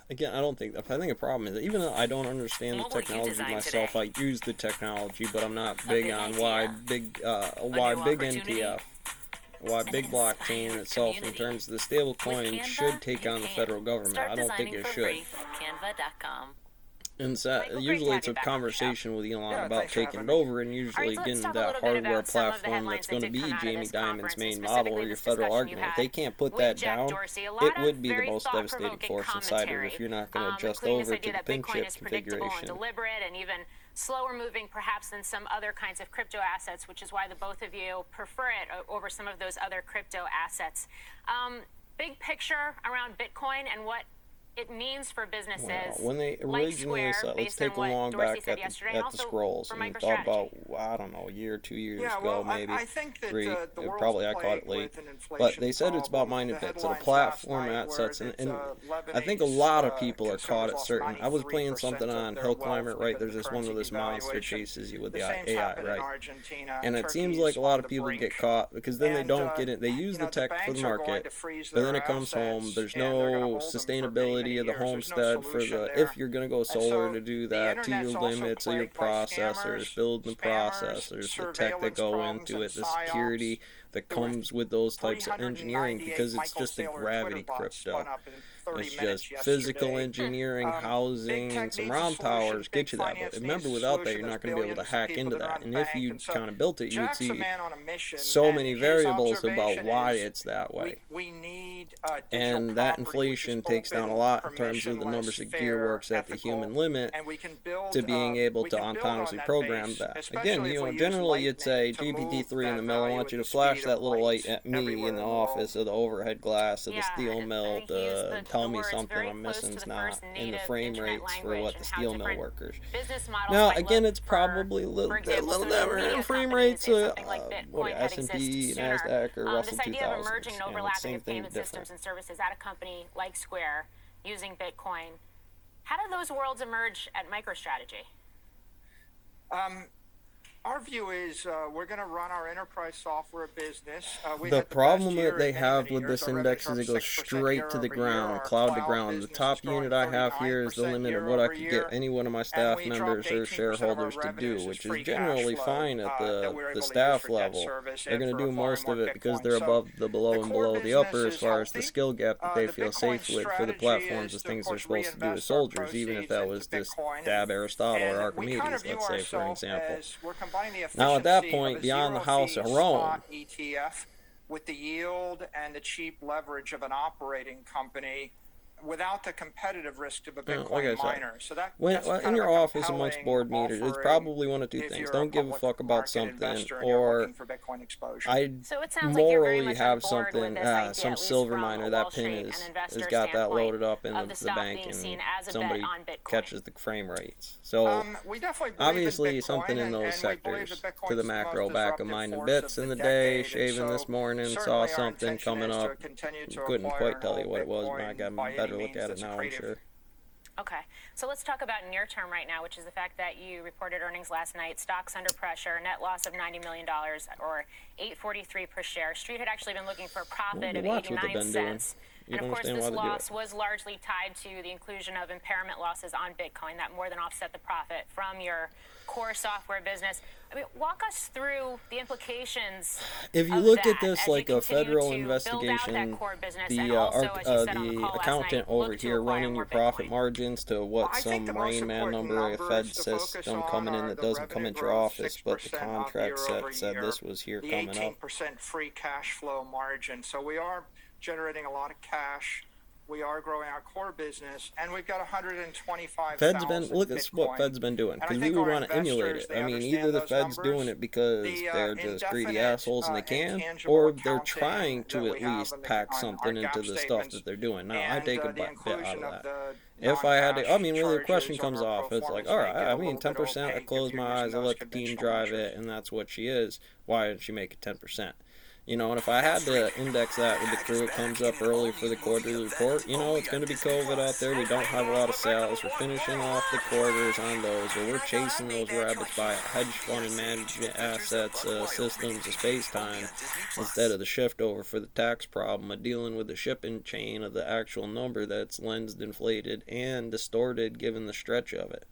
Again, I don't think. I think the problem is that even though I don't understand the What will you technology design myself, today? I use the technology, but I'm not A big big on idea? A why new big opportunity? NTF, why An big blockchain inspired itself in community? terms of the stable With coin should Canva, take you on the can. federal government. Start I don't think designing it for should. free at canva.com. And so, Michael, great to usually have it's you a back on the show. conversation with Elon Yeah, about thanks for taking having it me. over and All right, usually so let's getting talk a that little bit hardware about some of the platform that's headlines that going to did come be out of Jamie this Dimon's conference, and main model or specifically your this federal discussion you argument. If had they can't put with that Jack down, Dorsey. A lot it of would be the very most devastating thought-provoking force inside of it if commentary, you're not going to adjust including this over to idea the that pin Bitcoin chip is predictable and configuration. deliberate and even slower moving perhaps than some other kinds of crypto assets, which is why the both of you prefer it over some of those other crypto assets. Big picture around Bitcoin and what it means for businesses Well, when they like originally Square, said, let's based on take a what long Dorsey back said yesterday, and at the also scrolls for and thought MicroStrategy. about, I don't know, a year, 2 years Yeah, ago, well, maybe I think that 3. the world's Probably I caught it plagued late. with an But inflation they said it's about problem. mining The bits. So the headlines last platform night were assets, that and I think a Lebanese lot of people are caught consumers at lost certain. I was playing 93% something of on their Hill wealth Climber, right? because There's of the this one currency where this monster devaluation. chases you with The the same's AI, happened in right? Argentina, And and it seems Turkey's like a lot on of the people get brink. caught because then they And don't get it. They use the the tech for the banks are going market, to freeze but their then it comes home. assets, There's and they're going to no hold them for many, many sustainability of the years. There's no homestead for solution the if there. you're going to go And solar so to do the that to your internet's also limits of your plagued by processors, scammers, building the spammers, processors, the tech that surveillance go problems, into and it, the psyops. security that There were comes with those types of engineering 398 because it's Michael just a Saylor Twitter gravity bots spun crypto. up in 30 It's minutes just physical yesterday. engineering, Big housing, and tech some needs a ROM solution. towers Big get you that. But finance needs remember, a without that, solution. you're There's not going to be able to billions of hack people into that are that. And if unbanked. you And so kind of built it, you would Jack's a see man on a mission, so and many his variables about observation why is it's that way. we need digital And that property, which is inflation takes down open, a lot in terms of the permissionless, numbers of fair, gearworks at the human ethical, limit and to being able we to can build on autonomously that program base, that. Again, especially if we use generally you'd lightning say to move GPT-3 in the that mill, I value want at you the to flash speed of that little light light at me in everywhere the in the world. office of the overhead glass of the Yeah, steel and I mill think he used to the tell me words something very I'm close missing to is the not first in the native frame internet rates for language what the and how steel mill different workers. business models Now, might look again, it's for probably a for little example, social never in media frame companies rates, if something like Bitcoin had existed S&P, sooner. NASDAQ, or Russell This idea of emerging 2000s. and And it's overlapping same of thing, payment different. systems and services at a company like Square using Bitcoin. How did those worlds emerge at MicroStrategy? Um, Our view is we're going to run our enterprise software business. We The had the best problem year that they in many, have many with years. this Our revenues index are is up it goes 6% straight year to the over year. ground, Our cloud to cloud ground. The business is top growing unit I have here is the 39% limit of year what I over could get year. any one of my And staff we dropped members or 18% of our shareholders to do, revenues as which is free cash generally flow fine at that we're the able to use staff for debt level. service They're and going to for do acquiring most more of it because Bitcoin. they're So above the below the and core below the upper business as is far as the healthy. skill gap that they The feel Bitcoin safe with for the strategy platforms, is the to, of things they're course, supposed to do as reinvest our soldiers, even if proceeds that into was this Bitcoin. dab Aristotle or And we kind of Archimedes, view let's say, for an ourselves example. as we're combining the Now, at that efficiency of point, a beyond the zero house fee of spot Rome, ETF with the yield and the cheap leverage of an operating company without the competitive risk of a like I Bitcoin said, miner. So that's well, in kind of your a office amongst compelling board meetings, it's offering probably one of two if things. you're a Don't give a public fuck about market something, investor and you're or looking for Bitcoin exposure. I So it sounds like you're very morally much on have board with something, this idea, some at least silver from miner a that Wall pin Street and has investor got that standpoint loaded up in of the the stock bank being and seen as a bet somebody on Bitcoin. catches the frame rates. So We definitely believe obviously in Bitcoin, something in and those we believe sectors that to the Bitcoin's the macro most back of disruptive mine and force bits of in the the day, decade. And shaving this so morning, saw certainly our something intention coming is up. to continue to Couldn't acquire quite and tell hold you what it was, but I got Bitcoin by a better any look means at it that's now, I'm accretive. sure. Okay, so let's talk about near term right now, which is the fact that you reported earnings last night. Stocks under pressure, net loss of $90 million or $8.43 per share. Street had actually been looking for a profit You of watch what they've 89 been doing. cents. You And don't of course, understand this why they do loss it. was largely tied to the inclusion of impairment losses on Bitcoin that more than offset the profit from your core software business. I mean, walk us through the implications. If you of look at that this as like you a continue federal to build out that investigation, core business the and also, as you said on the call last accountant night, over look to here acquire running more your profit Bitcoin. margins to Well, what I think some the most Rain Man important number, a Fed numbers to focus system on coming in are that the doesn't come revenue into your growth, office, but the 6% up contract year over said year, this was here the coming up. 18% free cash flow margin. So we are generating a lot of cash. We are growing our core business, and we've got 125,000 Fed's been look at what Bitcoin. Fed's been doing And I because we think would our want to emulate investors, it. they I mean, understand either the those Fed's doing numbers. it because The they're just greedy indefinite assholes and they can, intangible or they're accounting trying that to we at have least on pack our something into GAAP the stuff statements that they're doing. Now, I and take a the bit out inclusion of of that. the If I had to, I non-cash mean, really, the question charges on comes our off. It's like, performance all make right, it I a mean, little bit 10%. I opaque close if you're my using eyes, I those let the team conventional drive measures. it, and that's what she is. Why did she make it 10%? You know, and if I had to index that with the crew, it comes up early for the quarterly report. You know, it's going to be COVID out there. We don't have a lot of sales. We're finishing off the quarters on those, but we're chasing those rabbits by hedge fund and management assets, systems of space time, instead of the shift over for the tax problem of dealing with the shipping chain of the actual number that's lensed, inflated, and distorted given the stretch of it.